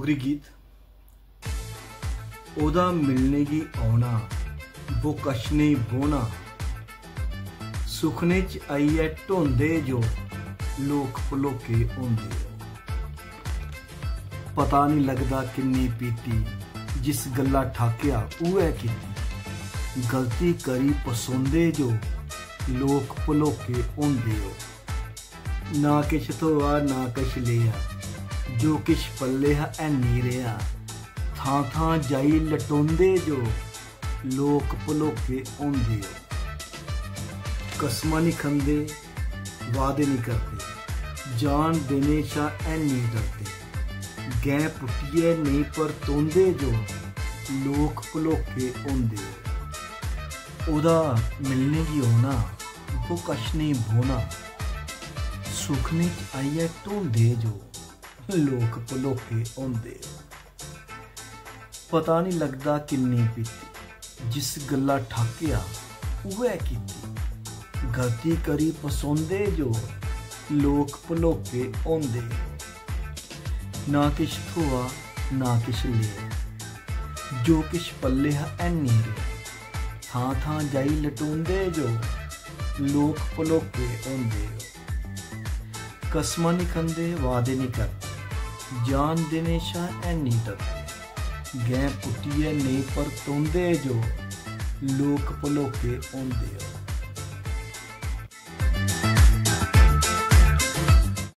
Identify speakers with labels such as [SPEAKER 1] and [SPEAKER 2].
[SPEAKER 1] डोगरी गीत। ओदा मिलने की आना वो कश नहीं बोना, सुखने च आइए ढोंदे जो लोक भलोके होंदे। पता नहीं लगदा किन्नी पीती, जिस गल्ला ठाकिया उऐ कीती। गलती करी पसोंदे जो लोक भलोके होंदे। ना किश थोआ ना किश लिया, जो किश पल्ले है नहीं रहा। थां थां जाई लटोंदे जो लोक भलोके होंदे। कसमां नहीं खंदे वादे नहीं करते, जान देने शा नहीं डरते। गैं पुट्टिए नहीं पर तोंदे जो लोक भलोके होंदे। ओदा मिलने की होना वो कश नहीं बोना, सुखने च आइए ढोंदे जो लोक भलोके होंदे। पता नहीं लगदा किन्नी पीती, जिस गल्ला ठाकिया उऐ कीती। गलती करी पसोंदे जो लोक भलोके होंदे। ना किश थोआ ना किश लिया, जो किश पल्ले है नहीं रहा। थां थां जाई लटोंदे जो लोक भलोके होंदे। कसमां नहीं खंदे वादे नहीं करते, जान देने शा नहीं डरते। गैं पुट्टिए नहीं पर तोंदे जो लोक भलोके होंदे।